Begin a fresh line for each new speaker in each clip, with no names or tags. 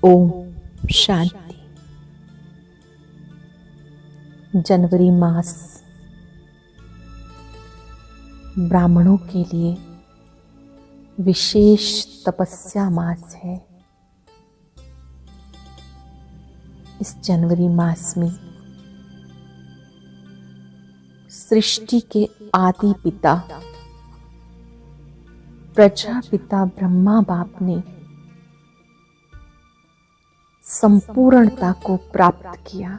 ओम शांति। जनवरी मास ब्राह्मणों के लिए विशेष तपस्या मास है। इस जनवरी मास में सृष्टि के आदि पिता प्रजापिता ब्रह्मा बाप ने संपूर्णता को प्राप्त किया।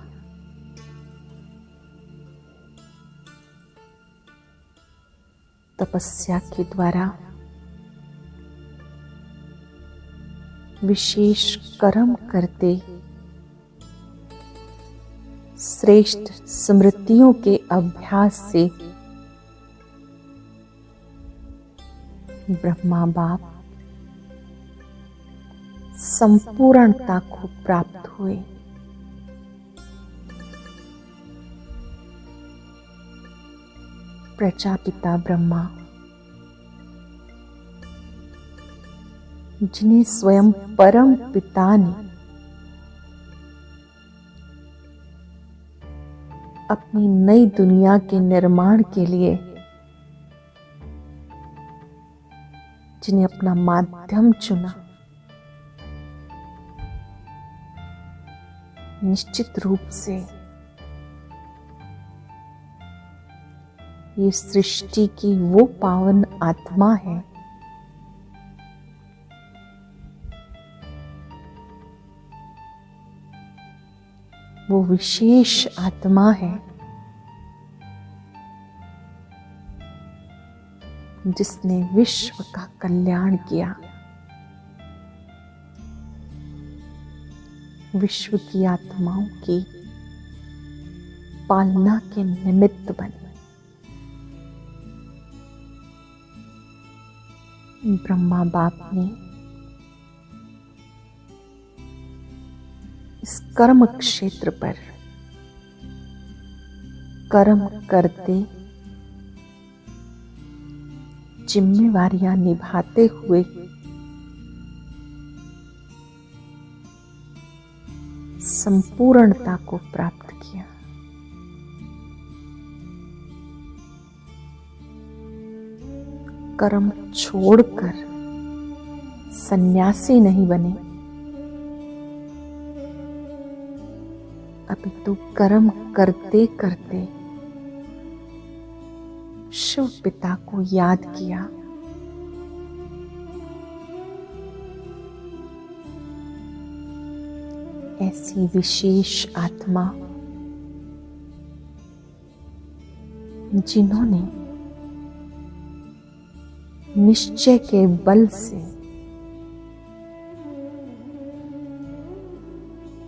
तपस्या के द्वारा विशेष कर्म करते श्रेष्ठ स्मृतियों के अभ्यास से ब्रह्मा बाप संपूर्णता को प्राप्त हुए। प्रजापिता ब्रह्मा जिन्हें स्वयं परम पिता ने अपनी नई दुनिया के निर्माण के लिए जिन्हें अपना माध्यम चुना, निश्चित रूप से ये सृष्टि की वो पावन आत्मा है वो विशेष आत्मा है जिसने विश्व का कल्याण किया, विश्व की आत्माओं की पालना के निमित्त बने। ब्रह्मा बाप ने इस कर्म क्षेत्र पर कर्म करते जिम्मेवारियां निभाते हुए संपूर्णता को प्राप्त किया। कर्म छोड़कर सन्यासी नहीं बने, अपितु कर्म करते करते शिव पिता को याद किया। ऐसी विशेष आत्मा जिन्होंने निश्चय के बल से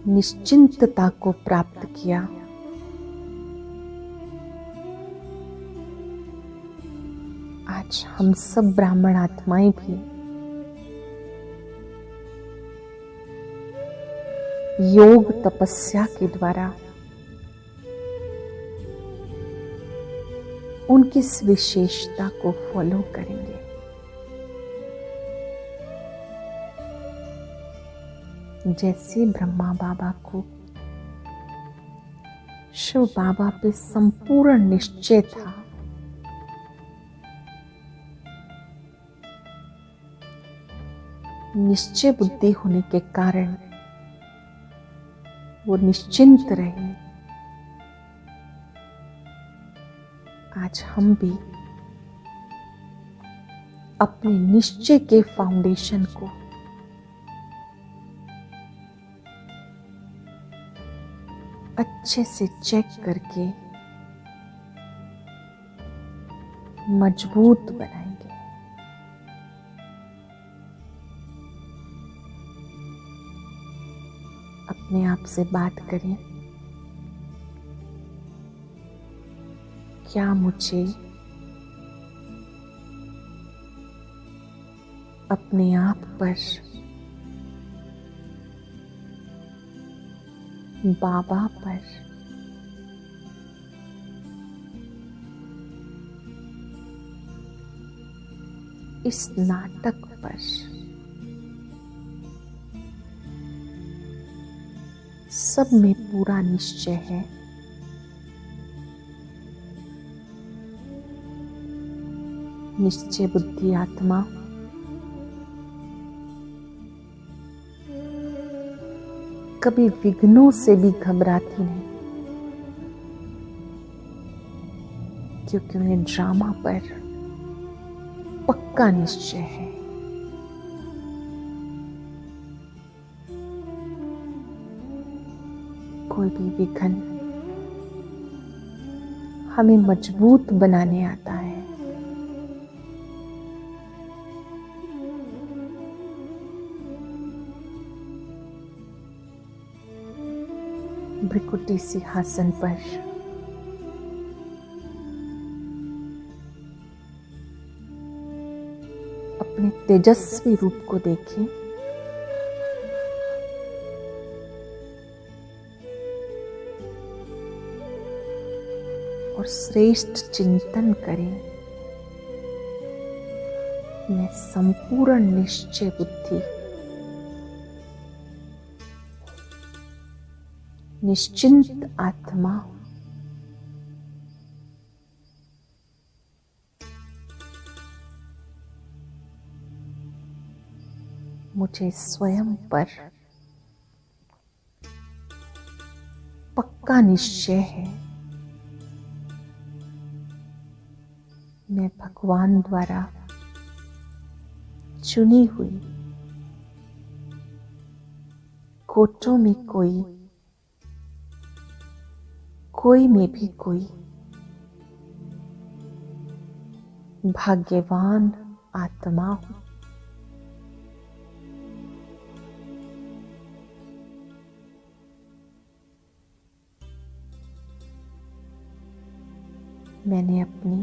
निश्चिंतता को प्राप्त किया, आज हम सब ब्राह्मण आत्माएं भी योग तपस्या के द्वारा उनकी इस विशेषता को फॉलो करेंगे। जैसे ब्रह्मा बाबा को शिव बाबा पे संपूर्ण निश्चय था, निश्चय बुद्धि होने के कारण वो निश्चिंत रहे, आज हम भी अपने निश्चय के फाउंडेशन को अच्छे से चेक करके मजबूत बनाएंगे। अपने आप से बात करें, क्या मुझे अपने आप पर बाबा पर इस नाटक पर सब में पूरा निश्चय है। निश्चय बुद्धि आत्मा कभी विघ्नों से भी घबराती नहीं, क्योंकि उन्हें ड्रामा पर पक्का निश्चय है। कोई भी विघ्न हमें मजबूत बनाने आता है। भृकुटी सिंहासन पर अपने तेजस्वी रूप को देखें और श्रेष्ठ चिंतन करें। मैं संपूर्ण निश्चय बुद्धि, निश्चिंत आत्मा हूं। मुझे स्वयं पर पक्का निश्चय है। मैं भगवान द्वारा चुनी हुई कोटों में कोई में भी कोई भाग्यवान आत्मा हूं। मैंने अपनी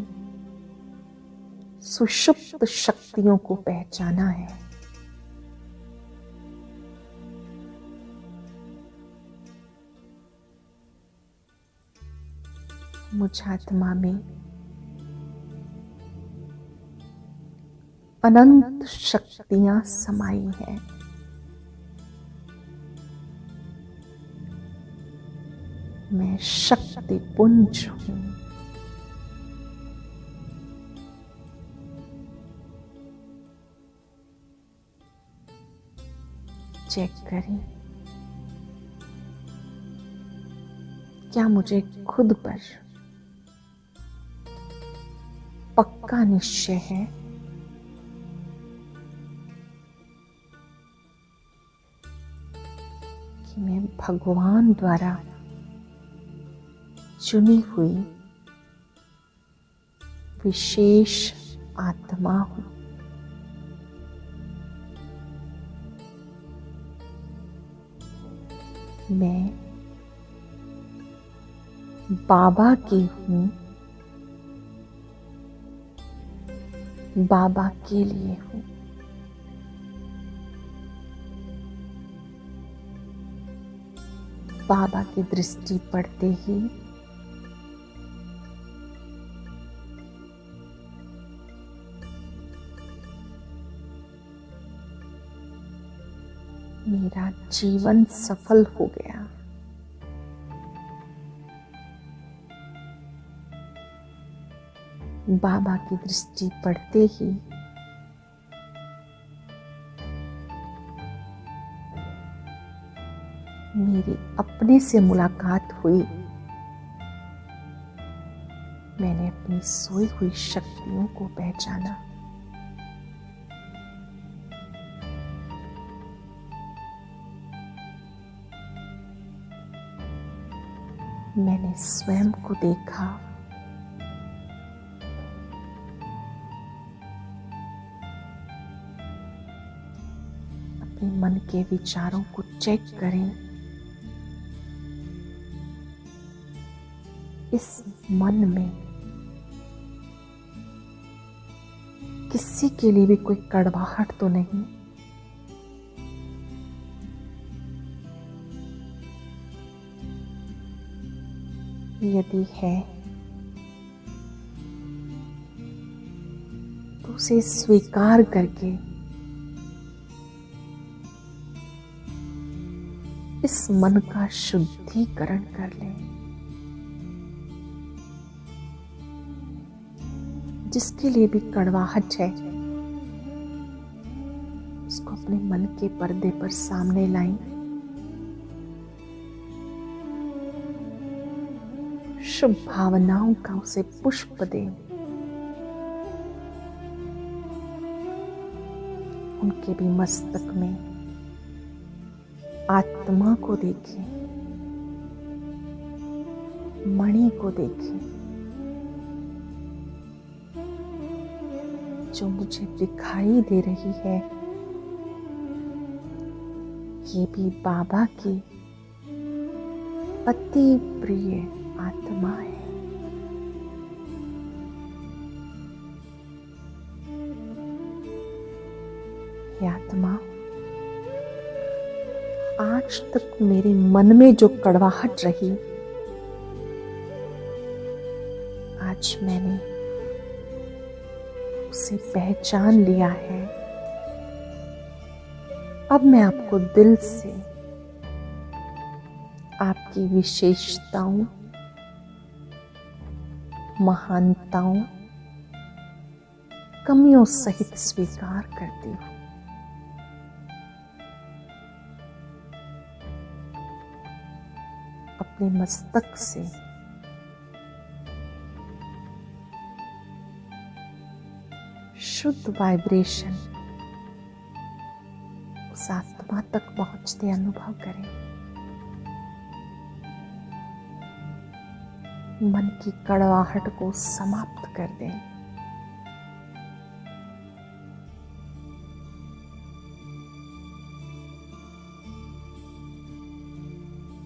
सुषुप्त शक्तियों को पहचाना है। मुझ आत्मा में अनंत शक्तियां समाई हैं। मैं शक्तिपुंज हूं। चेक करें, क्या मुझे खुद पर पक्का निश्चय है कि मैं भगवान द्वारा चुनी हुई विशेष आत्मा हूं। मैं बाबा की हूं, बाबा के लिए हूं। बाबा की दृष्टि पड़ते ही मेरा जीवन सफल हो गया। बाबा की दृष्टि पड़ते ही मेरी अपने से मुलाकात हुई। मैंने अपनी सोई हुई शक्तियों को पहचाना। मैंने स्वयं को देखा। अपने मन के विचारों को चेक करें। इस मन में किसी के लिए भी कोई कड़वाहट तो नहीं। यदि है तो उसे स्वीकार करके इस मन का शुद्धिकरण कर लें। जिसके लिए भी कड़वाहट है उसको अपने मन के पर्दे पर सामने लाएं। शुभ भावनाओं का उसे पुष्प दें। उनके भी मस्तक में आत्मा को देखें, मणि को देखें जो मुझे दिखाई दे रही है। ये भी बाबा की अति प्रिय आत्मा है। ये आत्मा आज तक मेरे मन में जो कड़वाहट रही, आज मैंने उसे पहचान लिया है। अब मैं आपको दिल से आपकी विशेषताओं, महानताओं, कमियों सहित स्वीकार करती हूं। अपने मस्तक से शुद्ध वाइब्रेशन उस आत्मा तक पहुंचते अनुभव करें। मन की कड़वाहट को समाप्त कर दें।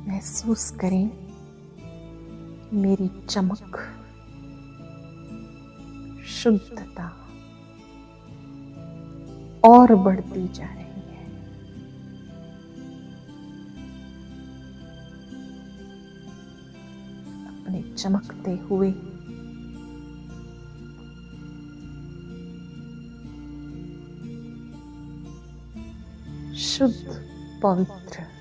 महसूस करें मेरी चमक, शुद्धता और बढ़ती जा रही है। अपने चमकते हुए शुद्ध, पवित्र,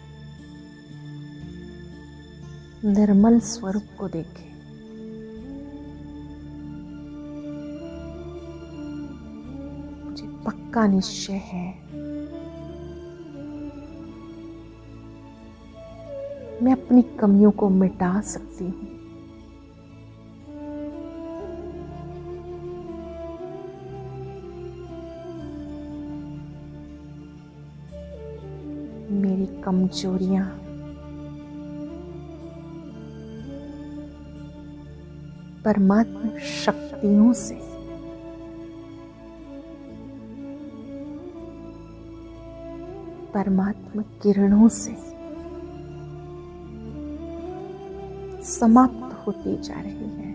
निर्मल स्वरूप को देखें। मुझे पक्का निश्चय है मैं अपनी कमियों को मिटा सकती हूँ। मेरी कमजोरियां परमात्मा शक्तियों से परमात्मा किरणों से समाप्त होती जा रही है।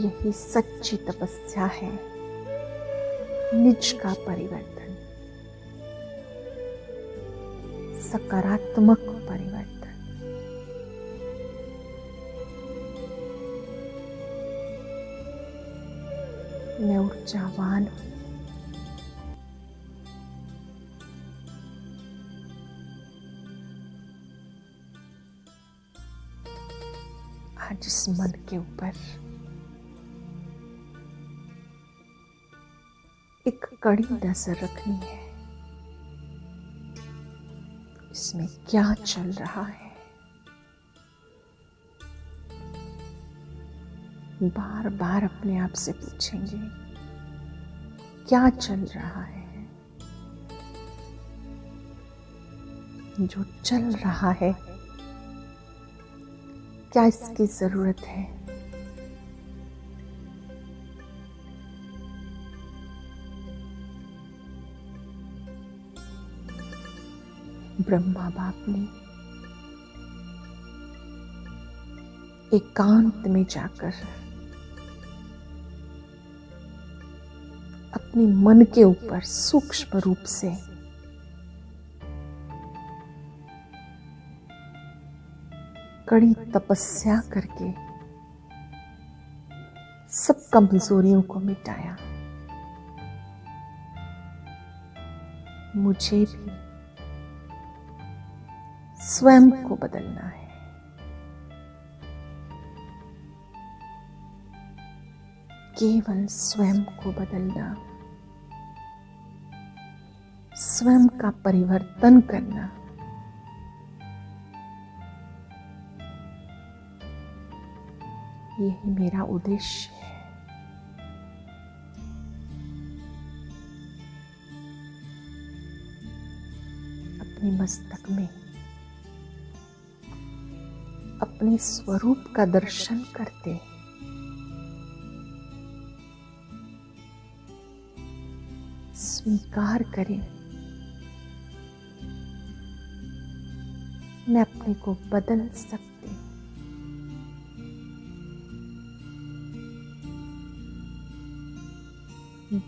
यही सच्ची तपस्या है, निज का परिवर्तन, सकारात्मक परिवर्तन। मैं ऊर्जावान हूं। आज इस मन के ऊपर एक कड़ी नजर रखनी है। इसमें क्या चल रहा है? बार बार अपने आप से पूछेंगे, क्या चल रहा है? जो चल रहा है, क्या इसकी जरूरत है? ब्रह्मा बाप ने एकांत में जाकर अपने मन के ऊपर सूक्ष्म रूप से कड़ी तपस्या करके सब कमजोरियों को मिटाया। मुझे भी स्वयं को बदलना है। केवल स्वयं को बदलना, स्वयं का परिवर्तन करना, यही मेरा उद्देश्य है। अपने मस्तक में अपने स्वरूप का दर्शन करते स्वीकार करें, मैं अपने को बदल सकती हूँ।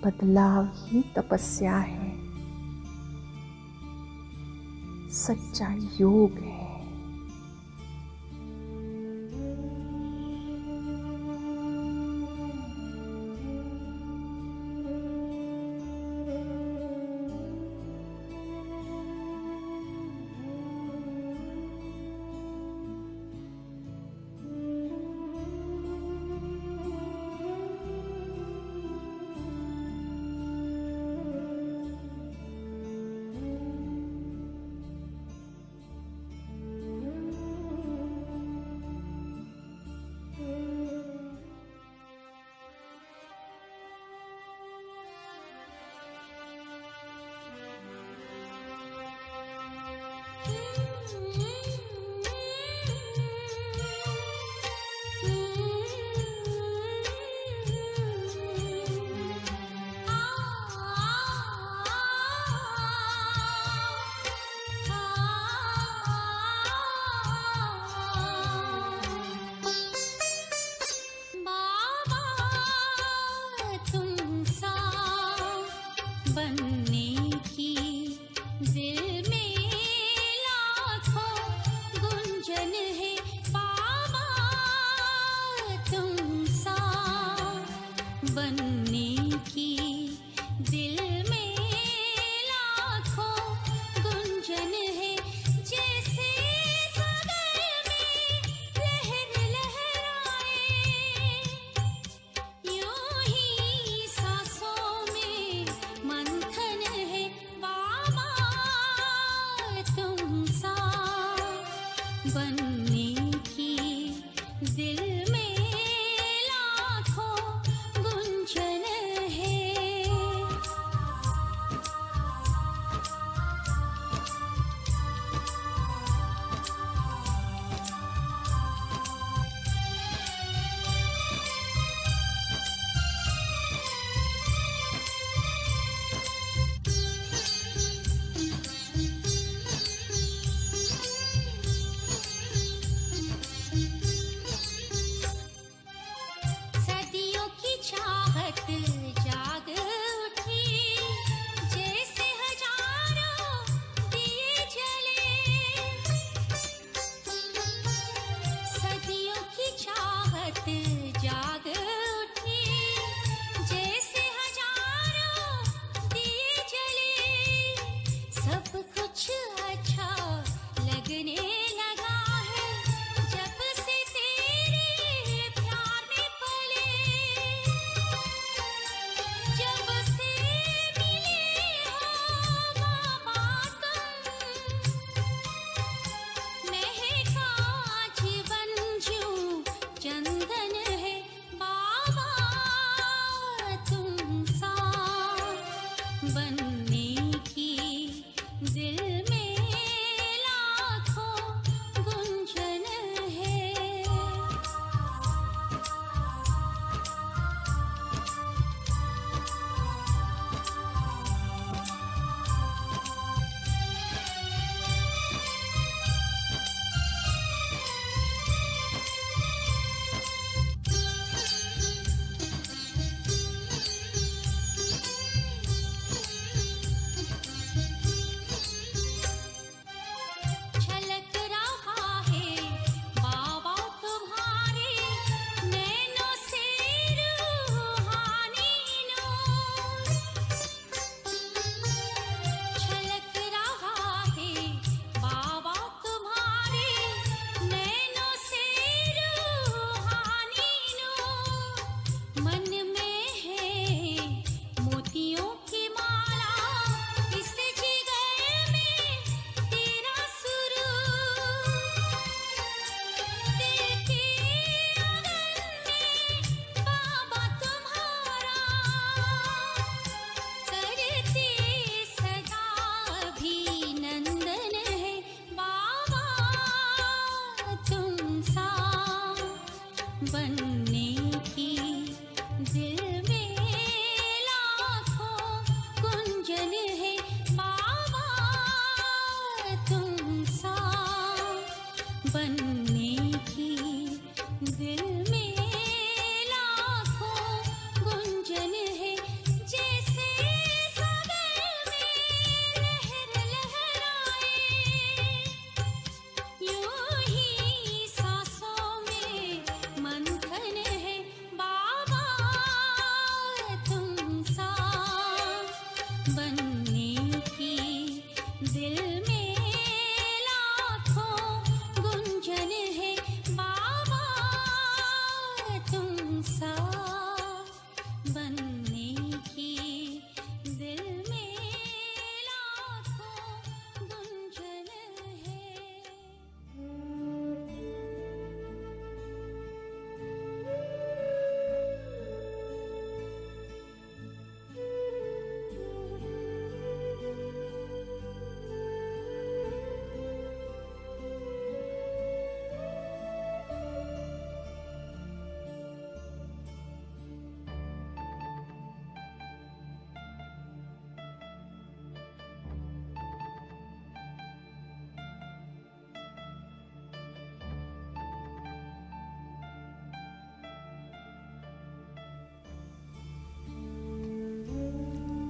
बदलाव ही तपस्या है, सच्चा योग है।
मंथर बनने की दिल में लाखों गुंजन है, जैसे सागर में लहर लहराए, यूं ही सांसों में मंथन है बाबा तुम सा बनने की दिल में लाखों गुंजन है बाबा तुम सा बनने की दिल में लाखों गुंजन है।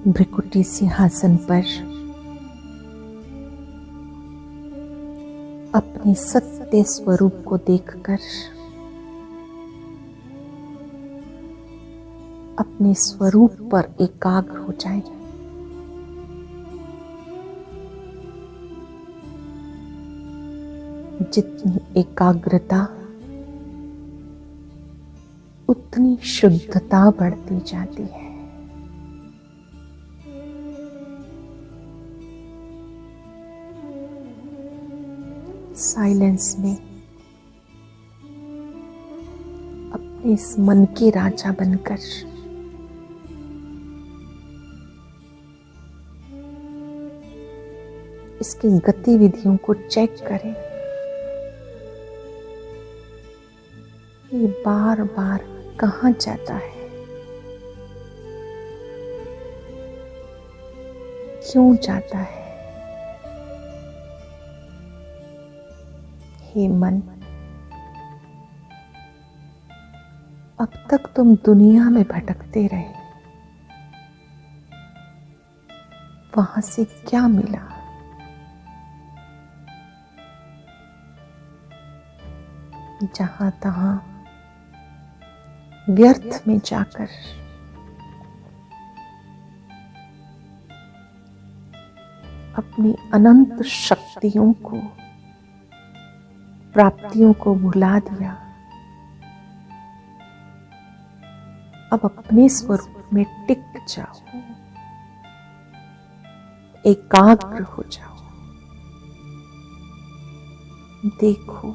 भृकुटी सिंहासन पर अपने सत्य स्वरूप को देखकर अपने स्वरूप पर एकाग्र हो जाए। जितनी एकाग्रता उतनी शुद्धता बढ़ती जाती है। साइलेंस में अपने इस मन के राजा बनकर इसकी गतिविधियों को चेक करें। ये बार बार कहाँ जाता है, क्यों जाता है। हे मन, अब तक तुम दुनिया में भटकते रहे, वहां से क्या मिला? जहां तहां व्यर्थ में जाकर अपनी अनंत शक्तियों को, प्राप्तियों को भुला दिया। अब अपने स्वरूप में टिक जाओ, एकाग्र हो जाओ। देखो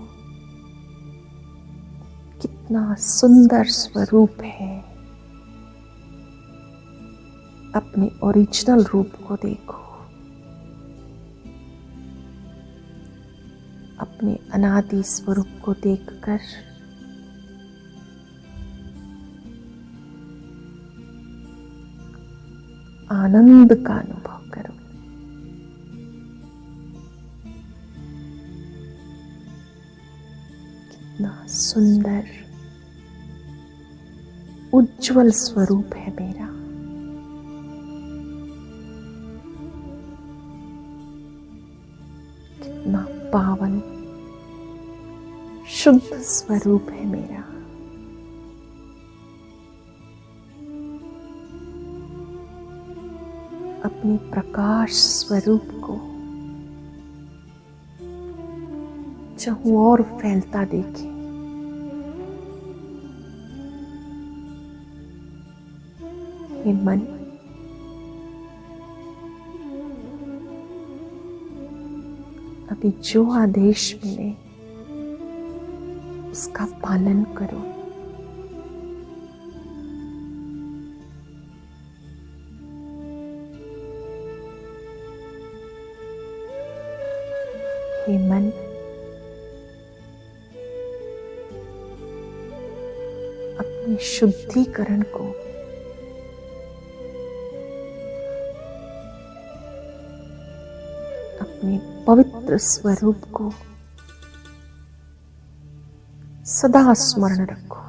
कितना सुंदर स्वरूप है। अपने ओरिजिनल रूप को देखो, अपने अनादि स्वरूप को देखकर आनंद का अनुभव करो। कितना सुंदर उज्जवल स्वरूप है मेरा। कितना पावन शुद्ध स्वरूप है मेरा। अपने प्रकाश स्वरूप को चाहूं और फैलता देखें। हे मन, अभी जो आदेश मिले उसका पालन करो। हे मन, अपने शुद्धिकरण को अपने पवित्र स्वरूप को सदा स्मरण रखो।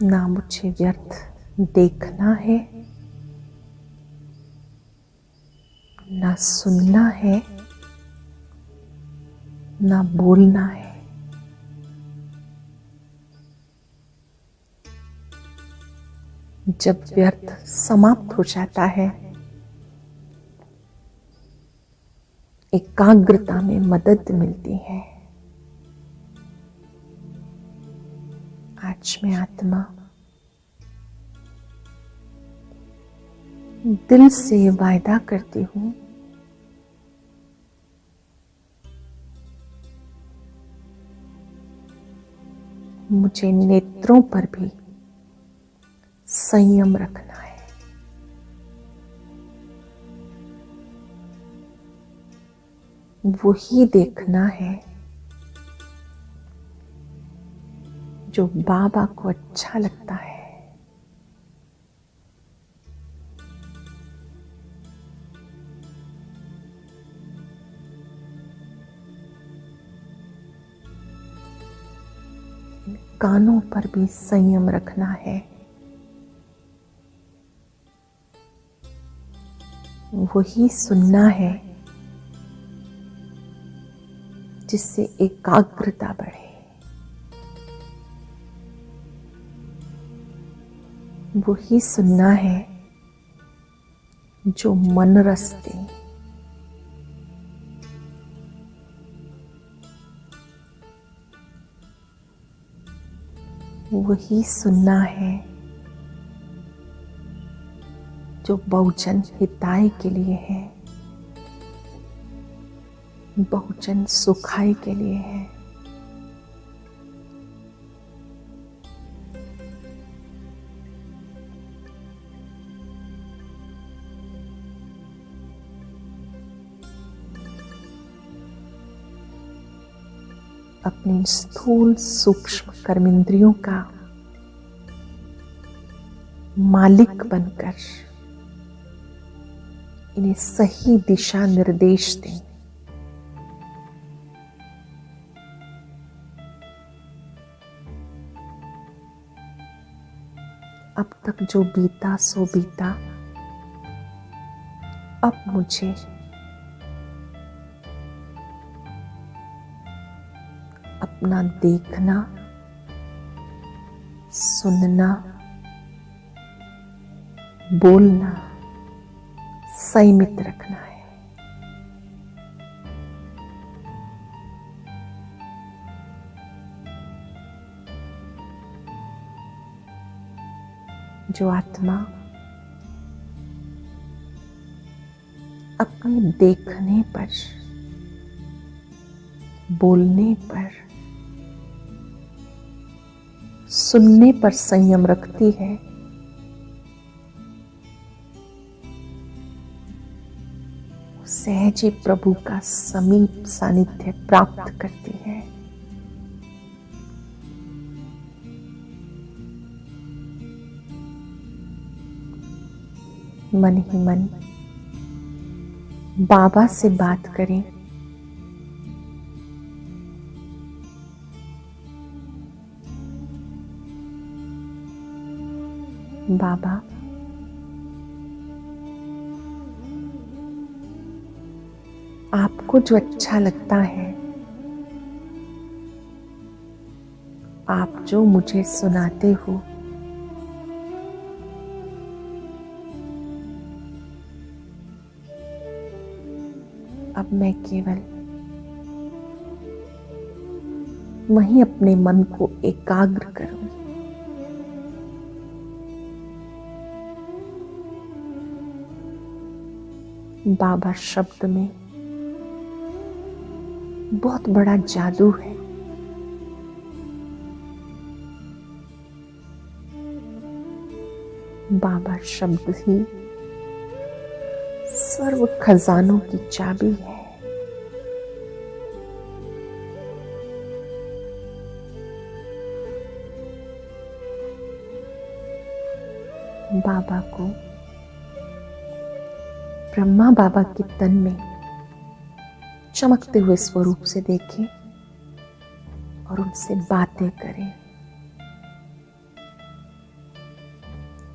ना मुझे व्यर्थ देखना है, ना सुनना है, ना बोलना है। जब व्यर्थ समाप्त हो जाता है, एकाग्रता में मदद मिलती है। आज मैं आत्मा दिल से वायदा करती हूं, मुझे नेत्रों पर भी संयम रखना है। वही देखना है जो बाबा को अच्छा लगता है। कानों पर भी संयम रखना है। वही सुनना है जिससे एकाग्रता बढ़े। वही सुनना है जो मन रस दे। वही सुनना है जो बहुजन हिताय के लिए है, बहुजन सुखाय के लिए है। अपनी स्थूल सूक्ष्म कर्मेंद्रियों का मालिक बनकर इन्हें सही दिशा निर्देश दें। अब तक जो बीता सो बीता, अब मुझे अपना देखना, सुनना, बोलना संयमित रखना है। जो आत्मा अपने देखने पर, बोलने पर, सुनने पर संयम रखती है, सहज ही प्रभु का समीप सानिध्य प्राप्त करती है। मन ही मन बाबा से बात करें। बाबा, आपको जो अच्छा लगता है, आप जो मुझे सुनाते हो, अब मैं केवल वहीं अपने मन को एकाग्र करूंगी। बाबा शब्द में बहुत बड़ा जादू है। बाबा शब्द ही सर्व खजानों की चाबी है। बाबा को ब्रह्मा बाबा के तन में चमकते हुए स्वरूप से देखें और उनसे बातें करें।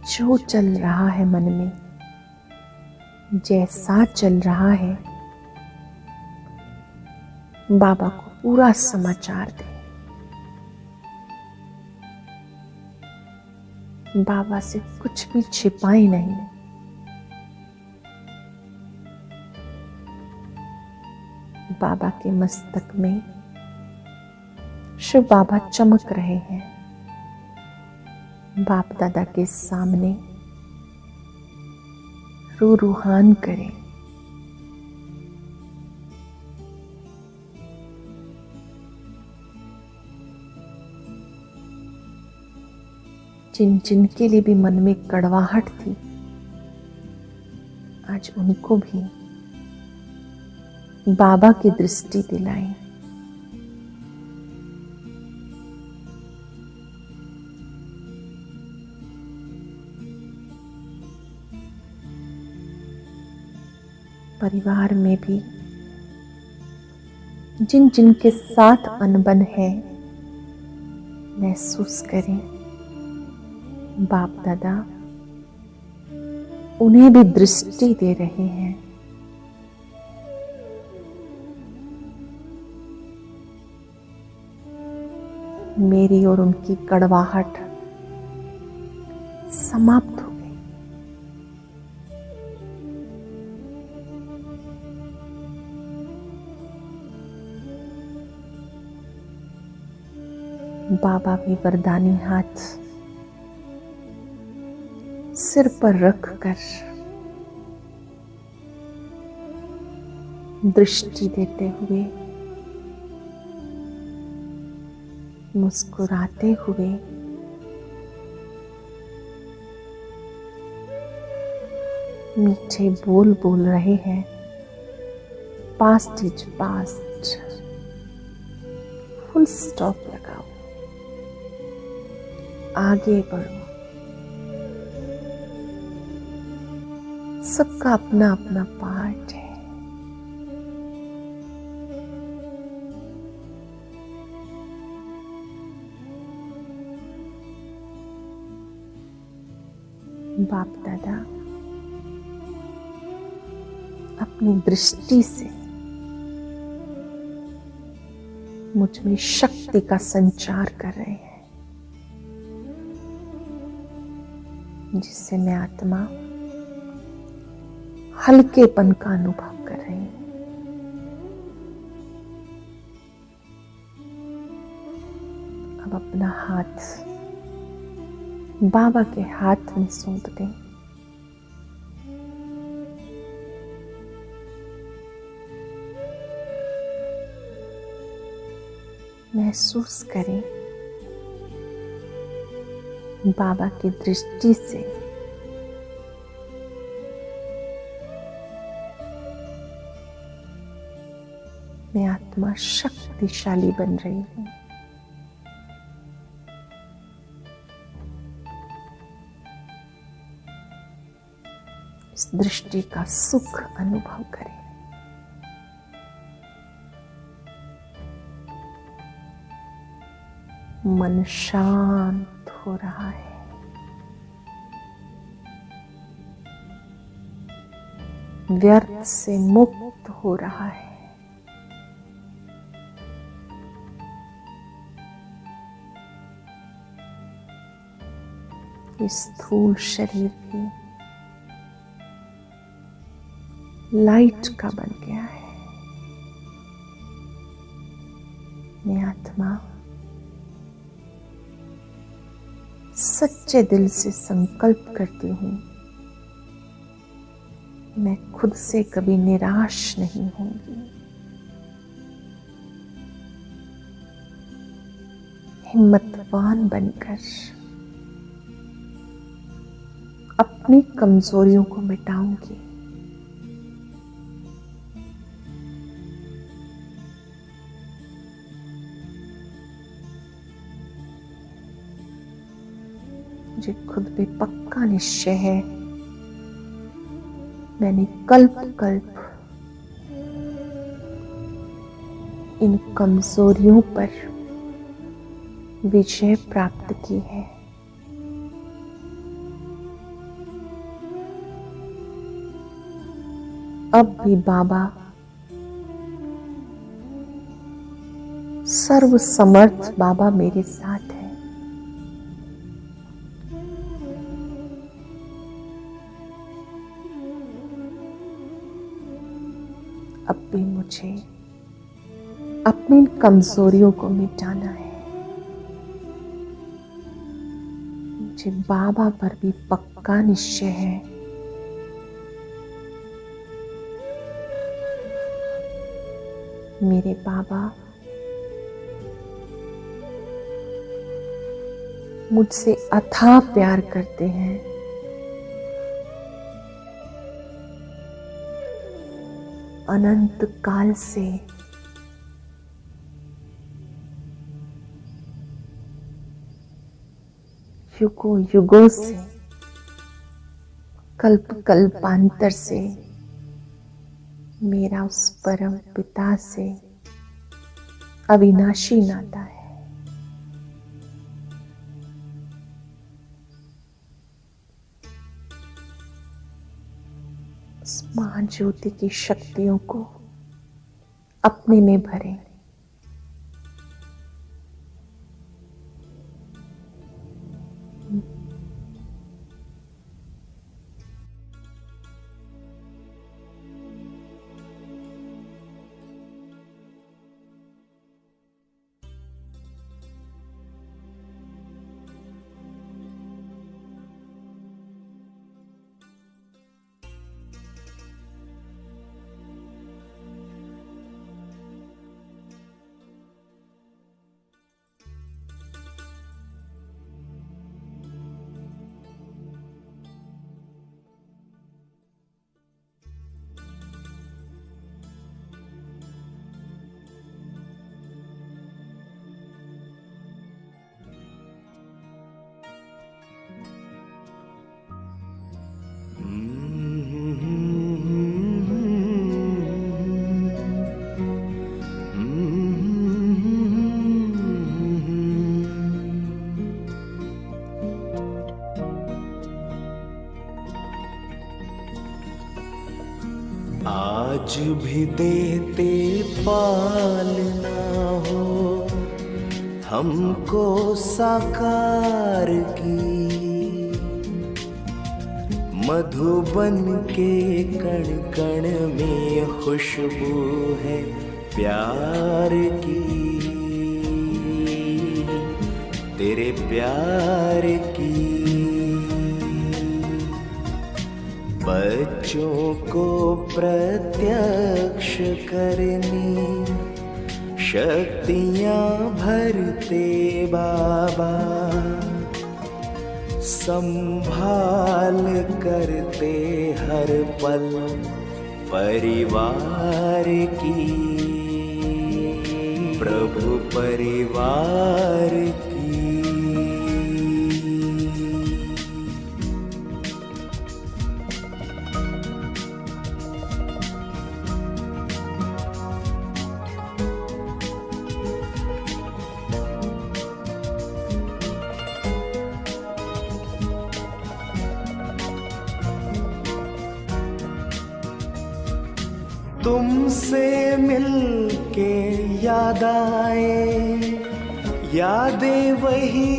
जो चल रहा है मन में, जैसा चल रहा है, बाबा को पूरा समाचार दें। बाबा से कुछ भी छिपाए नहीं। बाबा के मस्तक में शिव बाबा चमक रहे हैं। बाप दादा के सामने रूहान करें। जिन जिन के लिए भी मन में कड़वाहट थी, आज उनको भी बाबा की दृष्टि दिलाएं। परिवार में भी जिन जिन के साथ अनबन है, महसूस करें बाप दादा उन्हें भी दृष्टि दे रहे हैं। मेरी और उनकी कड़वाहट समाप्त हो गई। बाबा भी वरदानी हाथ सिर पर रखकर दृष्टि देते हुए, मुस्कुराते हुए मीठे बोल बोल रहे हैं। Past is past, full stop लगाओ, आगे बढ़ो। सबका अपना अपना पार्ट है। बाप दादा अपनी दृष्टि से मुझ में शक्ति का संचार कर रहे हैं, जिससे मैं आत्मा हल्केपन का अनुभव कर रही हूं। अब अपना हाथ बाबा के हाथ में सौंप दें। महसूस करें बाबा की दृष्टि से मैं आत्मा शक्तिशाली बन रही हूं। इस दृष्टि का सुख अनुभव करें। मन शांत हो रहा है। व्यर्थ से मुक्त हो रहा है। स्थूल शरीर भी लाइट का बन गया है। मैं आत्मा सच्चे दिल से संकल्प करती हूं, मैं खुद से कभी निराश नहीं होंगी। हिम्मतवान बनकर अपनी कमजोरियों को मिटाऊंगी। मुझे खुद पे पक्का निश्चय है, मैंने कल्प कल्प इन कमजोरियों पर विजय प्राप्त की है। अब भी बाबा सर्व समर्थ बाबा मेरे साथ है। अब भी मुझे अपनी इन कमजोरियों को मिटाना है। मुझे बाबा पर भी पक्का निश्चय है। मेरे बाबा मुझसे अथाह प्यार करते हैं। अनंत काल से युगों युगों से कल्प कल्पांतर से मेरा उस परम पिता से अविनाशी नाता है। उस महाज्योति की शक्तियों को अपने में भरें।
आज भी देते पालना हो हमको साकार की, मधुबन के कण कण में खुशबू है प्यार की, तेरे प्यार की। बच्चों को प्रत्यक्ष करनी शक्तियाँ भरते बाबा, संभाल करते हर पल परिवार की, प्रभु परिवार की। तुमसे मिलके याद आए, यादें वही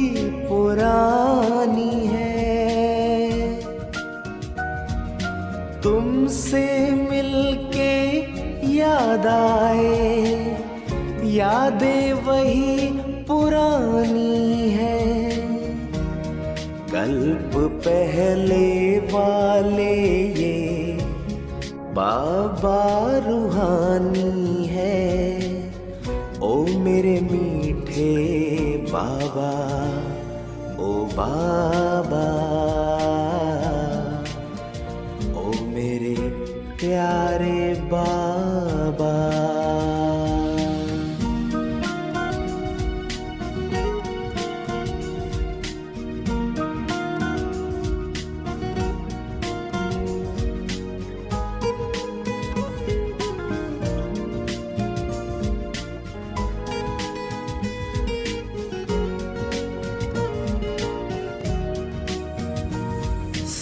पुरानी है। तुमसे मिलके याद आए, यादें वही पुरानी है। कल्प पहले वाले ये बाबा रूहानी है। ओ मेरे मीठे बाबा, ओ बाबा, ओ मेरे प्यारे बाबा।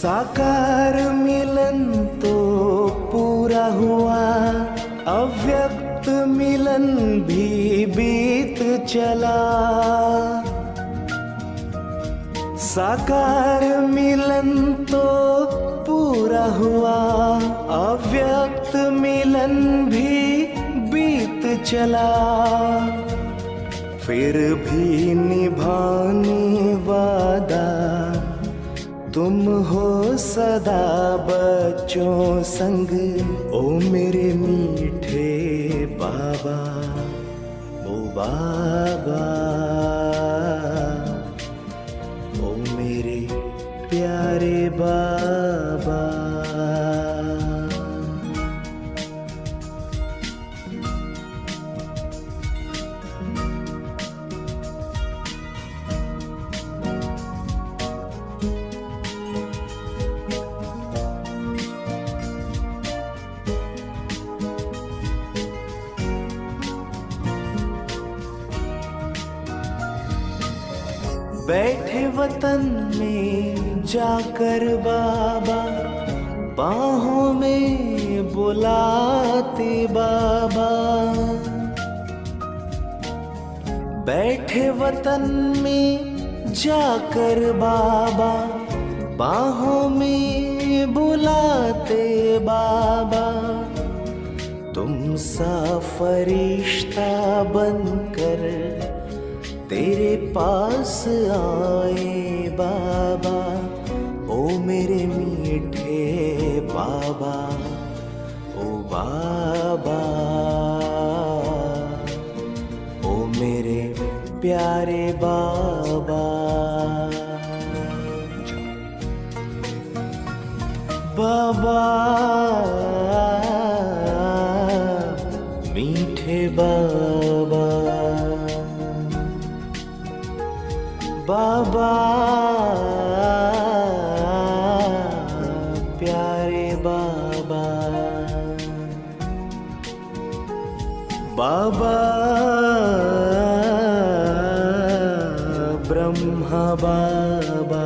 साकार मिलन तो पूरा हुआ, अव्यक्त मिलन भी बीत चला। साकार मिलन तो पूरा हुआ, अव्यक्त मिलन भी बीत चला। फिर भी निभाने वादा तुम हो सदा बच्चों संग। ओ मेरे मीठे बाबा, ओ बाबा, ओ मेरे प्यारे बाबा। बैठे वतन में जाकर बाबा, बाहों में बुलाते बाबा। बैठे वतन में जाकर बाबा, बाहों में बुलाते बाबा। तुम सा फरिश्ता बनकर तेरे पास आए बाबा। ओ मेरे मीठे बाबा, ओ बाबा, ओ मेरे प्यारे बाबा। बाबा, मीठे बाबा, बाबा, प्यारे बाबा। बाबा ब्रह्मा बाबा।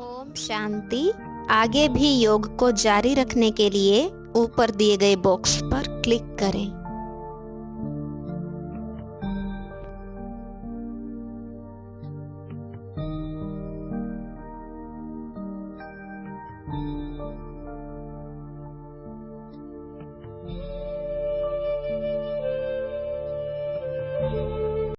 ओम शांति। आगे भी योग को जारी रखने के लिए ऊपर दिए गए बॉक्स पर क्लिक करें।